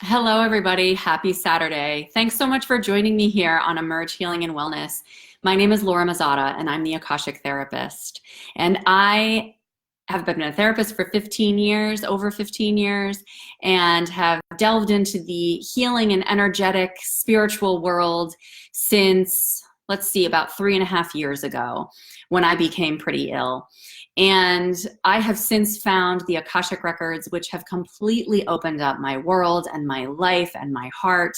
Hello, everybody. Happy Saturday. Thanks so much for joining me here on Emerge Healing and Wellness. My name is Laura Mazzotta, and I'm the Akashic Therapist. And I have been a therapist for 15 years, over 15 years, and have delved into the healing and energetic spiritual world since, let's see, about 3.5 years ago when I became pretty ill. And I have since found the Akashic Records, which have completely opened up my world and my life and my heart.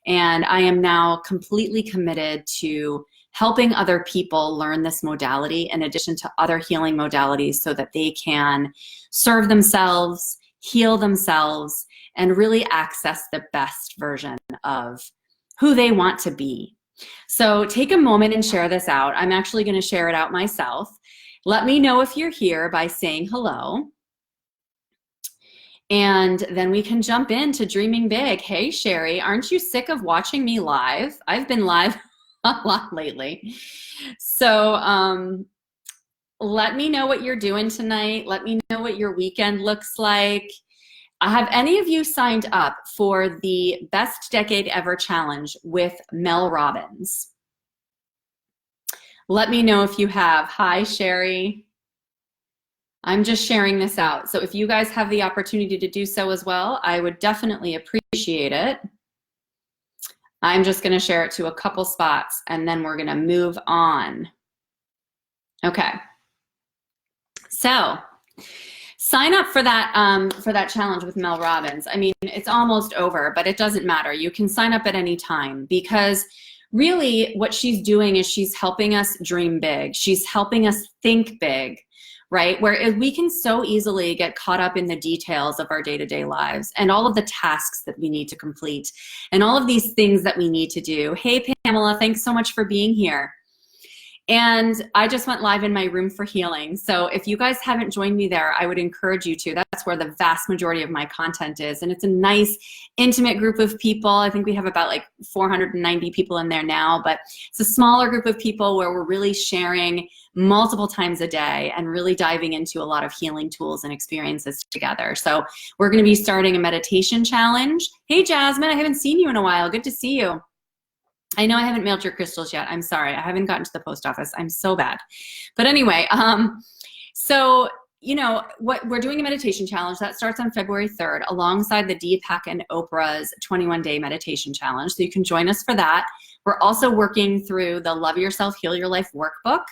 And I am now completely committed to helping other people learn this modality in addition to other healing modalities so that they can serve themselves, heal themselves, and really access the best version of who they want to be. So take a moment and share this out. I'm actually going to share it out myself. Let me know if you're here by saying hello. And then we can jump into dreaming big. Hey, Sherry, aren't you sick of watching me live? I've been live a lot lately. So let me know what you're doing tonight. Let me know what your weekend looks like. Have any of you signed up for the Best Decade Ever Challenge with Mel Robbins? Let me know if you have. Hi, Sherry. I'm just sharing this out. So if you guys have the opportunity to do so as well, I would definitely appreciate it. I'm just going to share it to a couple spots and then we're going to move on. Okay. So sign up for that challenge with Mel Robbins. I mean, it's almost over, but it doesn't matter. You can sign up at any time because really what she's doing is she's helping us dream big. She's helping us think big, right? Where we can so easily get caught up in the details of our day-to-day lives and all of the tasks that we need to complete and all of these things that we need to do. Hey, Pamela, thanks so much for being here. And I just went live in my room for healing. So if you guys haven't joined me there, I would encourage you to. That's where the vast majority of my content is. And it's a nice, intimate group of people. I think we have about like 490 people in there now, but it's a smaller group of people where we're really sharing multiple times a day and really diving into a lot of healing tools and experiences together. So we're going to be starting a meditation challenge. Hey, Jasmine, I haven't seen you in a while. Good to see you. I know I haven't mailed your crystals yet. I'm sorry. I haven't gotten to the post office. I'm so bad. But anyway, so, you know, what we're doing a meditation challenge that starts on February 3rd alongside the Deepak and Oprah's 21-day meditation challenge. So you can join us for that. We're also working through the Love Yourself, Heal Your Life workbook,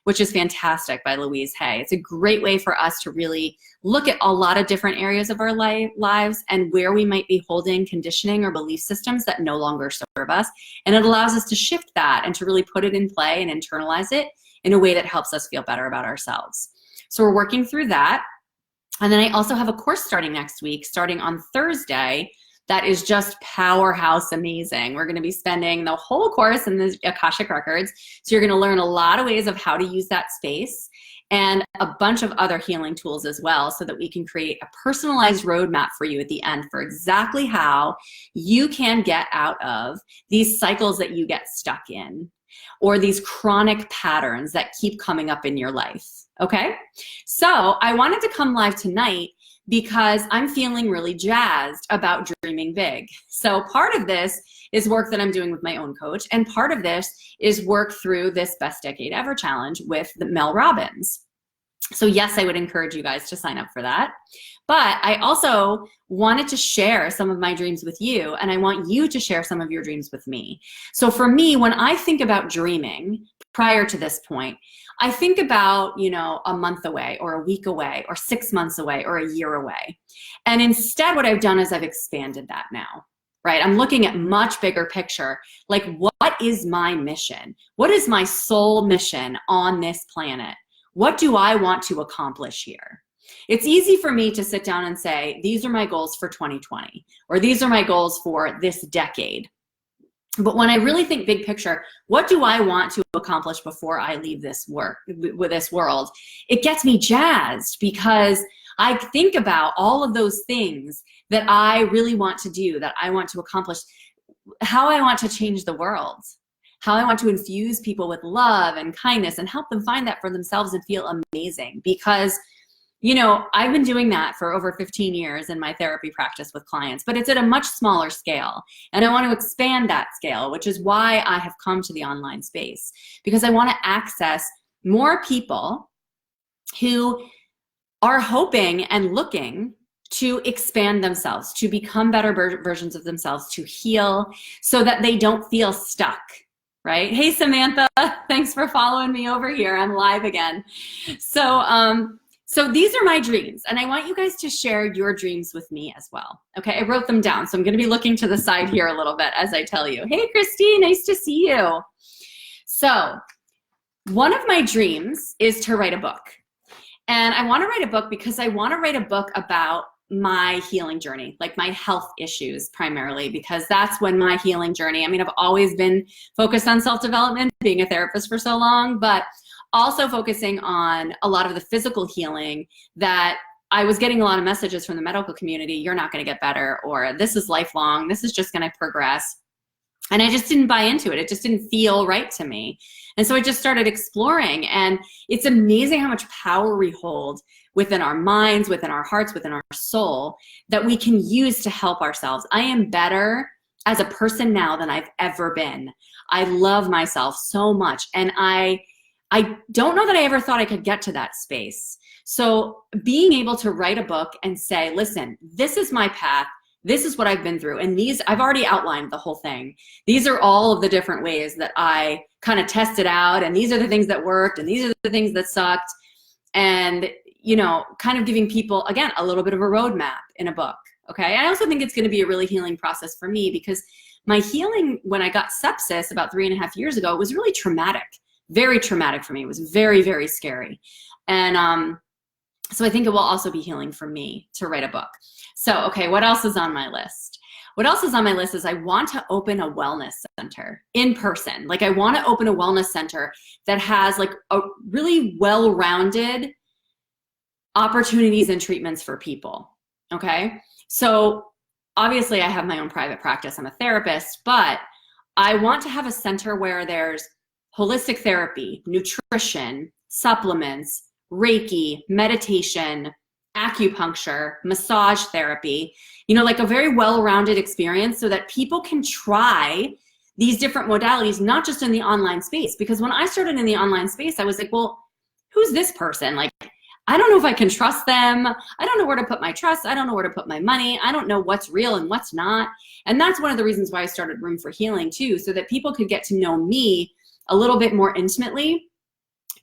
which is fantastic by Louise Hay. It's a great way for us to really look at a lot of different areas of our lives and where we might be holding conditioning or belief systems that no longer serve us. And it allows us to shift that and to really put it in play and internalize it in a way that helps us feel better about ourselves. So we're working through that. And then I also have a course starting next week, starting on Thursday, that is just powerhouse amazing. We're going to be spending the whole course in the Akashic Records. So you're going to learn a lot of ways of how to use that space and a bunch of other healing tools as well so that we can create a personalized roadmap for you at the end for exactly how you can get out of these cycles that you get stuck in or these chronic patterns that keep coming up in your life. Okay? So I wanted to come live tonight because I'm feeling really jazzed about dreaming big. So part of this is work that I'm doing with my own coach, and part of this is work through this Best Decade Ever Challenge with the Mel Robbins. So yes, I would encourage you guys to sign up for that. But I also wanted to share some of my dreams with you, and I want you to share some of your dreams with me. So for me, when I think about dreaming prior to this point, I think about, you know, a month away or a week away or 6 months away or a year away. And instead what I've done is I've expanded that now, right? I'm looking at much bigger picture. Like, what is my mission? What is my soul mission on this planet? What do I want to accomplish here? It's easy for me to sit down and say, these are my goals for 2020, or these are my goals for this decade. But when I really think big picture, what do I want to accomplish before I leave this world? It gets me jazzed because I think about all of those things that I really want to do, that I want to accomplish, how I want to change the world, how I want to infuse people with love and kindness and help them find that for themselves and feel amazing. Because you know, I've been doing that for over 15 years in my therapy practice with clients, but it's at a much smaller scale. And I want to expand that scale, which is why I have come to the online space, because I want to access more people who are hoping and looking to expand themselves, to become better versions of themselves, to heal so that they don't feel stuck, right? Hey, Samantha, thanks for following me over here. I'm live again. So these are my dreams, and I want you guys to share your dreams with me as well. Okay, I wrote them down, so I'm gonna be looking to the side here a little bit as I tell you. Hey, Christine, nice to see you. So one of my dreams is to write a book. And I wanna write a book because I wanna write a book about my healing journey, like my health issues primarily, because that's when my healing journey, I mean, I've always been focused on self-development, being a therapist for so long, but also focusing on a lot of the physical healing that I was getting a lot of messages from the medical community, you're not gonna get better, or this is lifelong, this is just gonna progress. And I just didn't buy into it. It just didn't feel right to me. And so I just started exploring, and it's amazing how much power we hold within our minds, within our hearts, within our soul that we can use to help ourselves. I am better as a person now than I've ever been. I love myself so much, and I don't know that I ever thought I could get to that space. So being able to write a book and say, listen, this is my path, this is what I've been through, and these, I've already outlined the whole thing. These are all of the different ways that I kind of tested out, and these are the things that worked, and these are the things that sucked, and you know, kind of giving people, again, a little bit of a roadmap in a book, okay? I also think it's gonna be a really healing process for me, because my healing when I got sepsis about 3.5 years ago was really traumatic, very traumatic for me. It was very, very scary. And so I think it will also be healing for me to write a book. So, okay, what else is on my list? What else is on my list is I want to open a wellness center in person. Like I want to open a wellness center that has like a really well-rounded opportunities and treatments for people, okay? So obviously I have my own private practice, I'm a therapist, but I want to have a center where there's holistic therapy, nutrition, supplements, Reiki, meditation, acupuncture, massage therapy, you know, like a very well-rounded experience so that people can try these different modalities, not just in the online space. Because when I started in the online space, I was like, well, who's this person? Like, I don't know if I can trust them. I don't know where to put my trust. I don't know where to put my money. I don't know what's real and what's not. And that's one of the reasons why I started Room for Healing too, so that people could get to know me a little bit more intimately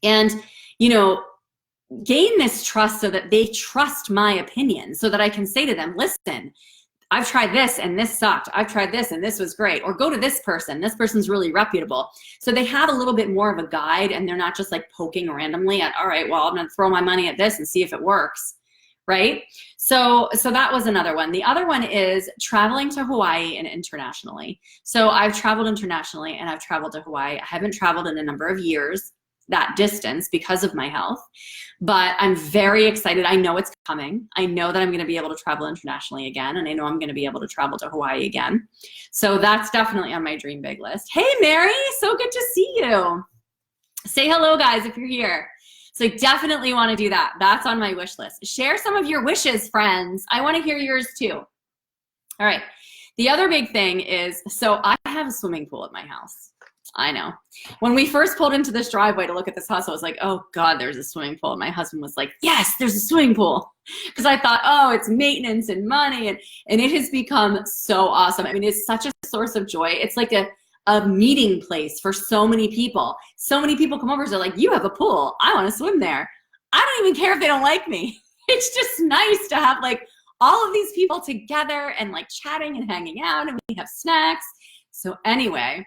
and, you know, gain this trust so that they trust my opinion, so that I can say to them, listen, I've tried this and this sucked. I've tried this and this was great. Or go to this person. This person's really reputable. So they have a little bit more of a guide, and they're not just like poking randomly at, all right, well, I'm gonna throw my money at this and see if it works, right? So that was another one. The other one is traveling to Hawaii and internationally. So I've traveled internationally and I've traveled to Hawaii. I haven't traveled in a number of years, that distance, because of my health, but I'm very excited. I know it's coming. I know that I'm going to be able to travel internationally again, and I know I'm going to be able to travel to Hawaii again. So that's definitely on my dream big list. Hey, Mary, so good to see you. Say hello, guys, if you're here. So I definitely want to do that. That's on my wish list. Share some of your wishes, friends. I want to hear yours too. All right. The other big thing is, so I have a swimming pool at my house. I know. When we first pulled into this driveway to look at this house, I was like, oh God, there's a swimming pool. And my husband was like, yes, there's a swimming pool. Because I thought, oh, it's maintenance and money. And it has become so awesome. I mean, it's such a source of joy. It's like a meeting place for so many people. So many people come over and they're like, you have a pool. I want to swim there. I don't even care if they don't like me. It's just nice to have like all of these people together and like chatting and hanging out, and we have snacks. So anyway,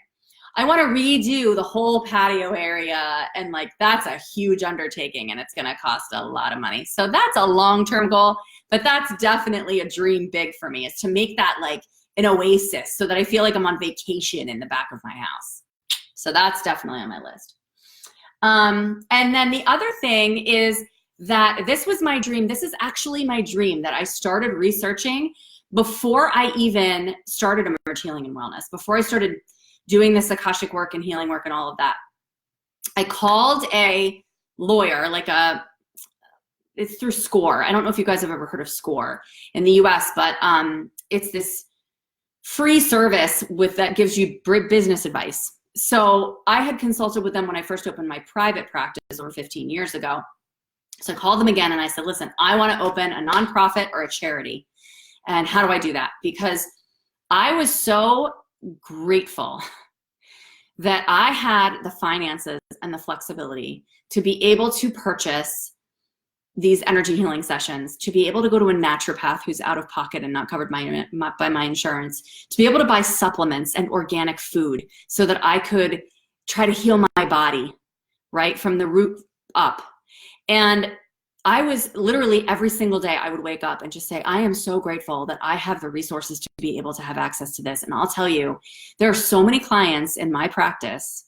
I want to redo the whole patio area, and like that's a huge undertaking, and it's going to cost a lot of money. So that's a long-term goal, but that's definitely a dream big for me, is to make that like an oasis so that I feel like I'm on vacation in the back of my house. So that's definitely on my list. And then the other thing is that this was my dream. This is actually my dream that I started researching before I even started Emerge Healing and Wellness, before I started doing this Akashic work and healing work and all of that. I called a lawyer, like a it's through SCORE. I don't know if you guys have ever heard of SCORE in the US, but it's this free service that gives you business advice. So I had consulted with them when I first opened my private practice over 15 years ago. So I called them again and I said, listen, I want to open a nonprofit or a charity. And how do I do that? Because I was so grateful that I had the finances and the flexibility to be able to purchase these energy healing sessions, to be able to go to a naturopath who's out of pocket and not covered by my insurance, to be able to buy supplements and organic food so that I could try to heal my body, right, from the root up. And I was literally every single day I would wake up and just say, I am so grateful that I have the resources to be able to have access to this. And I'll tell you, there are so many clients in my practice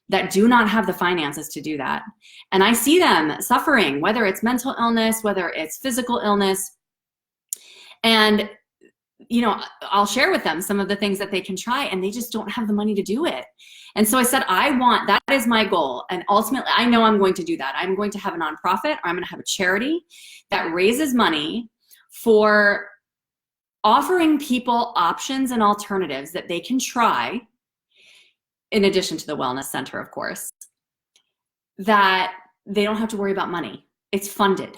that do not have the finances to do that. And I see them suffering, whether it's mental illness, whether it's physical illness. And, you know, I'll share with them some of the things that they can try, and they just don't have the money to do it. And so I said, that is my goal. And ultimately, I know I'm going to do that. I'm going to have a nonprofit, or I'm going to have a charity that raises money for offering people options and alternatives that they can try, in addition to the wellness center, of course, that they don't have to worry about money. It's funded,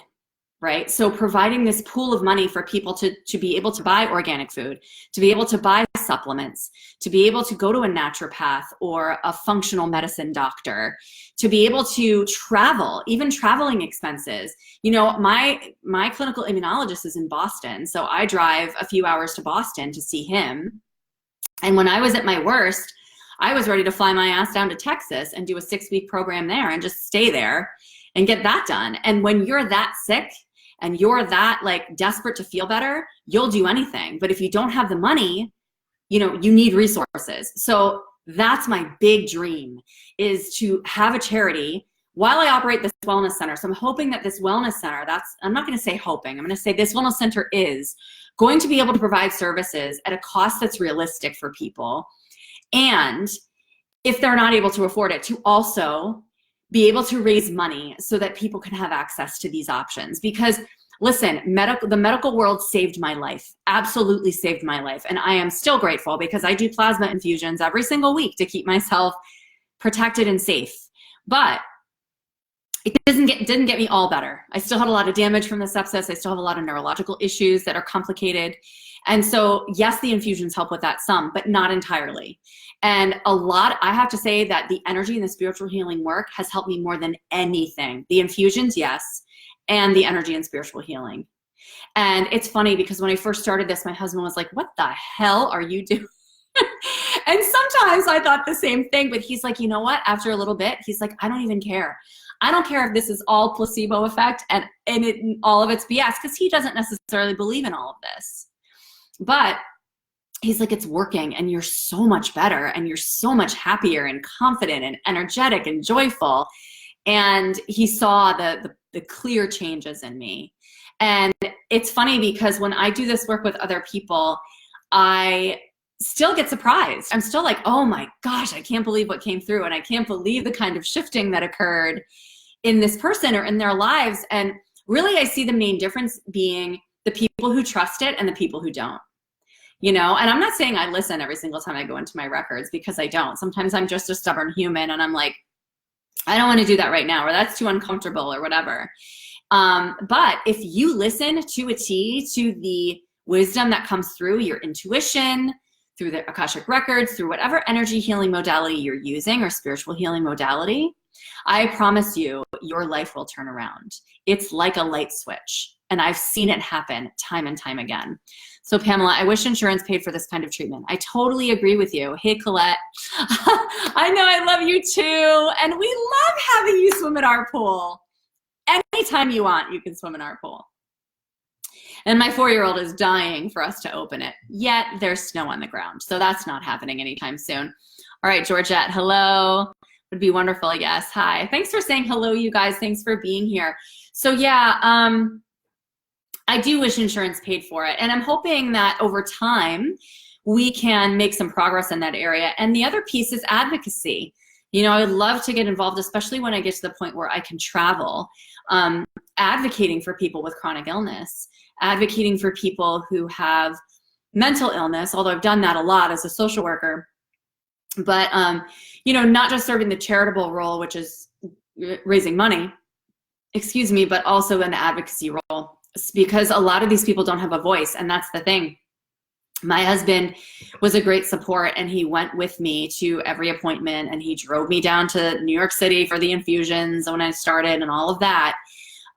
right? So providing this pool of money for people to be able to buy organic food, to be able to buy supplements, to be able to go to a naturopath or a functional medicine doctor, to be able to travel, even traveling expenses. You know, my clinical immunologist is in Boston, so I drive a few hours to Boston to see him. And when I was at my worst, I was ready to fly my ass down to Texas and do a 6-week program there and just stay there and get that done. And when you're that sick and you're that like desperate to feel better, you'll do anything. But if you don't have the money, you know, you need resources. So that's my big dream, is to have a charity while I operate this wellness center. So I'm hoping that this wellness center, I'm not going to say hoping, I'm going to say this wellness center is going to be able to provide services at a cost that's realistic for people. And if they're not able to afford it, to also be able to raise money so that people can have access to these options. Because listen, the medical world saved my life, absolutely saved my life. And I am still grateful because I do plasma infusions every single week to keep myself protected and safe. But it didn't get me all better. I still had a lot of damage from the sepsis. I still have a lot of neurological issues that are complicated. And so yes, the infusions help with that some, but not entirely. And I have to say that the energy and the spiritual healing work has helped me more than anything. The infusions, yes, and the energy and spiritual healing. And it's funny because when I first started this, my husband was like, what the hell are you doing? And sometimes I thought the same thing, but he's like, you know what? After a little bit, he's like, I don't even care. I don't care if this is all placebo effect and all of it's BS, because he doesn't necessarily believe in all of this. But he's like, it's working and you're so much better and you're so much happier and confident and energetic and joyful. And he saw the clear changes in me. And it's funny because when I do this work with other people, I still get surprised. I'm still like, oh my gosh, I can't believe what came through. And I can't believe the kind of shifting that occurred in this person or in their lives. And really, I see the main difference being the people who trust it and the people who don't. You know, and I'm not saying I listen every single time I go into my records, because I don't. Sometimes I'm just a stubborn human and I'm like, I don't want to do that right now, or that's too uncomfortable or whatever. But if you listen to a T, to the wisdom that comes through your intuition, through the Akashic Records, through whatever energy healing modality you're using or spiritual healing modality, I promise you, your life will turn around. It's like a light switch. And I've seen it happen time and time again. So Pamela, I wish insurance paid for this kind of treatment. I totally agree with you. Hey, Colette. I know, I love you too. And we love having you swim in our pool. Anytime you want, you can swim in our pool. And my 4-year-old is dying for us to open it. Yet there's snow on the ground. So that's not happening anytime soon. All right, Georgette, hello. Would be wonderful, yes. Hi. Thanks for saying hello, you guys. Thanks for being here. So yeah, I do wish insurance paid for it. And I'm hoping that over time, we can make some progress in that area. And the other piece is advocacy. You know, I would love to get involved, especially when I get to the point where I can travel. advocating for people with chronic illness, advocating for people who have mental illness, although I've done that a lot as a social worker. But, you know, not just serving the charitable role, which is raising money, excuse me, but also an advocacy role, because a lot of these people don't have a voice. And that's the thing. My husband was a great support, and he went with me to every appointment, and he drove me down to New York City for the infusions when I started and all of that.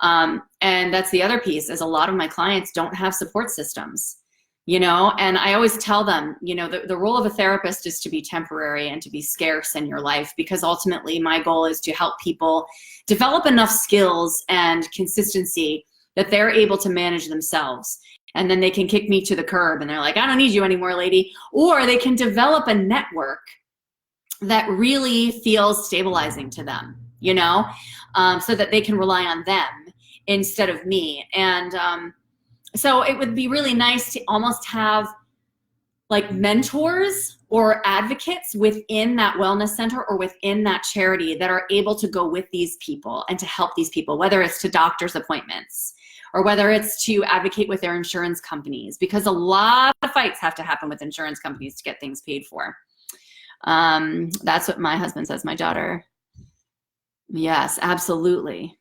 And that's the other piece, is a lot of my clients don't have support systems, you know, and I always tell them, you know, the role of a therapist is to be temporary and to be scarce in your life, because ultimately my goal is to help people develop enough skills and consistency that they're able to manage themselves. And then they can kick me to the curb and they're like, I don't need you anymore, lady. Or they can develop a network that really feels stabilizing to them, you know, so that they can rely on them instead of me. And so it would be really nice to almost have like mentors or advocates within that wellness center or within that charity that are able to go with these people and to help these people, whether it's to doctor's appointments or whether it's to advocate with their insurance companies, because a lot of fights have to happen with insurance companies to get things paid for. That's what my husband says, my daughter. Yes, absolutely.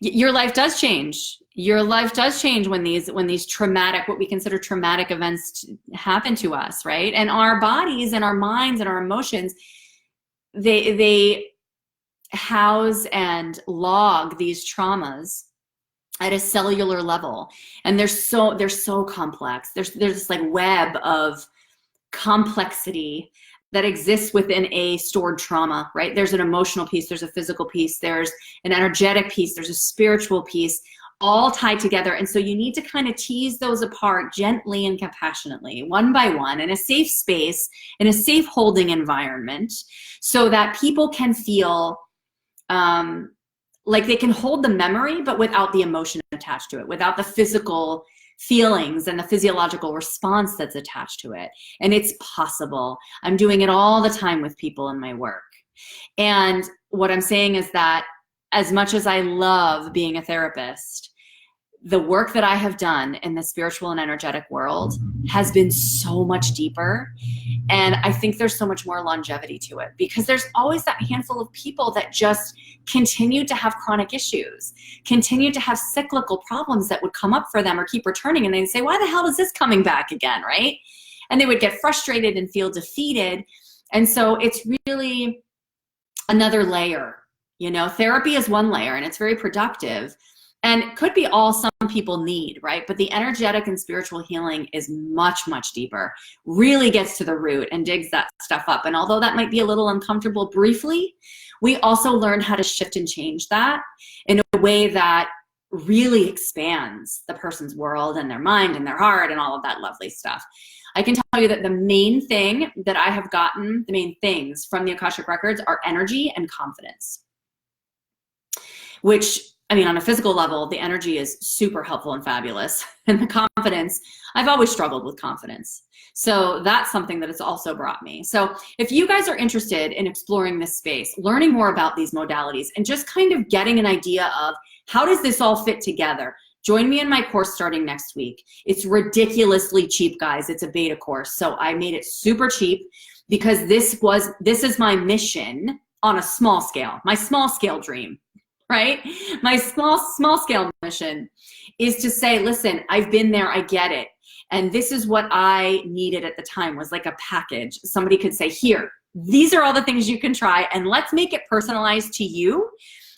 Your life does change. Your life does change when these traumatic, what we consider traumatic events happen to us, right? And our bodies and our minds and our emotions, they house and log these traumas at a cellular level, and they're so complex. There's this like web of complexity that exists within a stored trauma, right? There's an emotional piece, there's a physical piece, there's an energetic piece, there's a spiritual piece, all tied together. And so you need to kind of tease those apart gently and compassionately, one by one, in a safe space, in a safe holding environment, so that people can feel like they can hold the memory, but without the emotion attached to it, without the physical feelings and the physiological response that's attached to it. And it's possible. I'm doing it all the time with people in my work. And what I'm saying is that as much as I love being a therapist, the work that I have done in the spiritual and energetic world has been so much deeper. And I think there's so much more longevity to it, because there's always that handful of people that just continue to have chronic issues, continue to have cyclical problems that would come up for them or keep returning. And they'd say, why the hell is this coming back again, right? And they would get frustrated and feel defeated. And so it's really another layer. You know, therapy is one layer, and it's very productive. And it could be all some people need, right? But the energetic and spiritual healing is much, much deeper, really gets to the root and digs that stuff up. And although that might be a little uncomfortable briefly, we also learn how to shift and change that in a way that really expands the person's world and their mind and their heart and all of that lovely stuff. I can tell you that the main thing that I have gotten, the main things from the Akashic Records are energy and confidence, which, I mean, on a physical level, the energy is super helpful and fabulous. And the confidence, I've always struggled with confidence. So that's something that it's also brought me. So if you guys are interested in exploring this space, learning more about these modalities, and just kind of getting an idea of how does this all fit together, join me in my course starting next week. It's ridiculously cheap, guys. It's a beta course. So I made it super cheap because this is my mission on a small scale, my small scale dream. Right? My small scale mission is to say, listen, I've been there, I get it. And this is what I needed at the time, was like a package. Somebody could say, here, these are all the things you can try, and let's make it personalized to you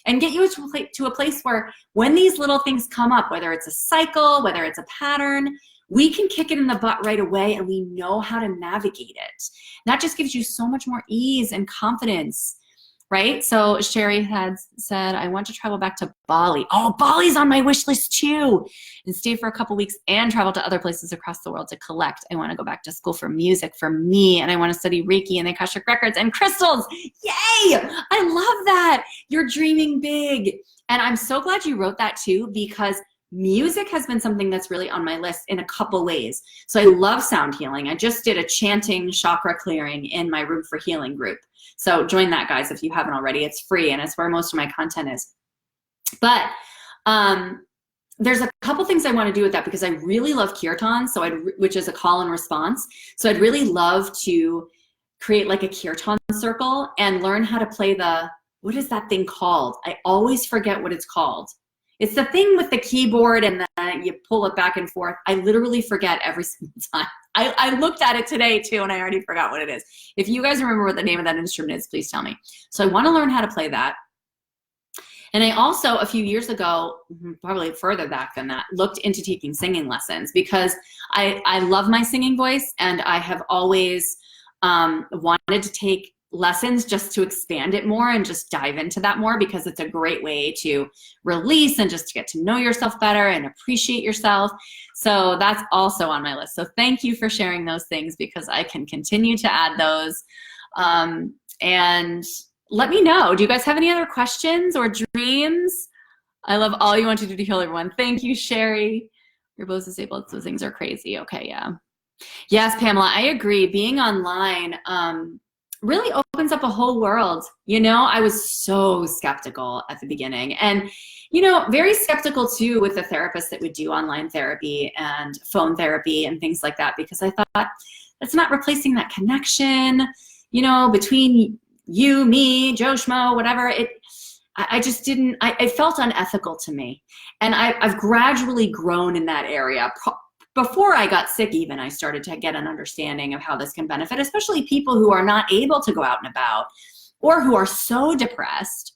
and get you to a place where when these little things come up, whether it's a cycle, whether it's a pattern, we can kick it in the butt right away, and we know how to navigate it. That just gives you so much more ease and confidence. Right? So Sherry had said, I want to travel back to Bali. Oh, Bali's on my wish list too. And stay for a couple weeks and travel to other places across the world to collect. I want to go back to school for music for me. And I want to study Reiki and the Akashic Records and crystals. Yay! I love that. You're dreaming big. And I'm so glad you wrote that too, because music has been something that's really on my list in a couple ways. So I love sound healing. I just did a chanting chakra clearing in my Room for Healing group. So join that, guys, if you haven't already. It's free, and it's where most of my content is. But there's a couple things I want to do with that, because I really love kirtan, so which is a call and response. So I'd really love to create like a kirtan circle and learn how to play what is that thing called? I always forget what it's called. It's the thing with the keyboard and you pull it back and forth. I literally forget every single time. I looked at it today too, and I already forgot what it is. If you guys remember what the name of that instrument is, please tell me. So I want to learn how to play that. And I also, a few years ago, probably further back than that, looked into taking singing lessons, because I love my singing voice, and I have always wanted to take lessons just to expand it more and just dive into that more, because it's a great way to release and just to get to know yourself better and appreciate yourself. So that's also on my list. So thank you for sharing those things, because I can continue to add those. And let me know, do you guys have any other questions or dreams? I love all you want to do to heal everyone. Thank you, Sherry. You're both disabled, so things are crazy. Okay, yeah. Yes, Pamela, I agree. Being online really opens up a whole world. You know, I was so skeptical at the beginning, and, you know, very skeptical too with the therapists that would do online therapy and phone therapy and things like that, because I thought that's not replacing that connection, you know, between you, me, Joe Schmo, whatever. I just didn't, it felt unethical to me. And I've gradually grown in that area. Before I got sick even, I started to get an understanding of how this can benefit, especially people who are not able to go out and about, or who are so depressed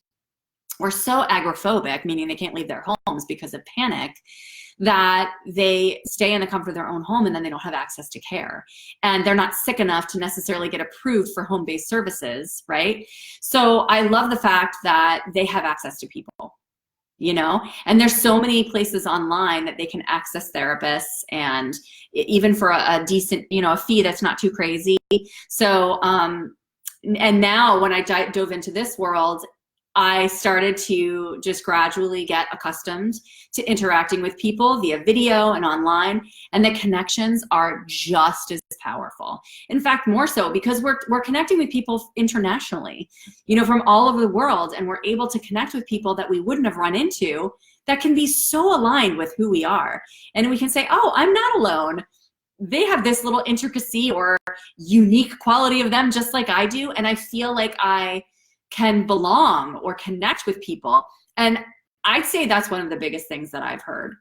or so agoraphobic, meaning they can't leave their homes because of panic, that they stay in the comfort of their own home, and then they don't have access to care. And they're not sick enough to necessarily get approved for home-based services, right? So I love the fact that they have access to people, you know, and there's so many places online that they can access therapists, and even for a decent, you know, a fee that's not too crazy. So, and now when I dove into this world, I started to just gradually get accustomed to interacting with people via video and online, and the connections are just as powerful. In fact, more so, because we're connecting with people internationally, you know, from all over the world, and we're able to connect with people that we wouldn't have run into that can be so aligned with who we are. And we can say, oh, I'm not alone. They have this little intricacy or unique quality of them just like I do, and I feel like I can belong or connect with people. And I'd say that's one of the biggest things that I've heard,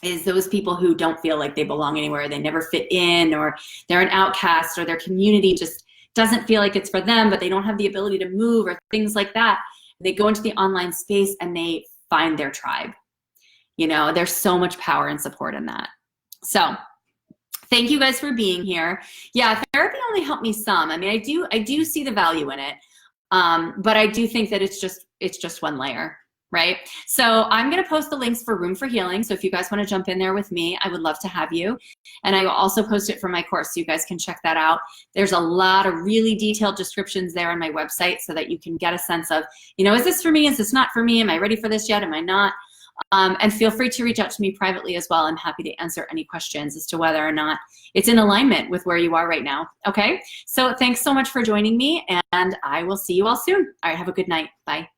is those people who don't feel like they belong anywhere, they never fit in, or they're an outcast, or their community just doesn't feel like it's for them, but they don't have the ability to move or things like that. They go into the online space and they find their tribe. You know, there's so much power and support in that. So thank you guys for being here. Yeah, therapy only helped me some. I mean, I do see the value in it. But I do think that it's just one layer, right? So I'm going to post the links for Room for Healing. So if you guys want to jump in there with me, I would love to have you. And I will also post it for my course, so you guys can check that out. There's a lot of really detailed descriptions there on my website, so that you can get a sense of, you know, is this for me? Is this not for me? Am I ready for this yet? Am I not? And feel free to reach out to me privately as well. I'm happy to answer any questions as to whether or not it's in alignment with where you are right now. Okay, so thanks so much for joining me, and I will see you all soon. All right, have a good night. Bye.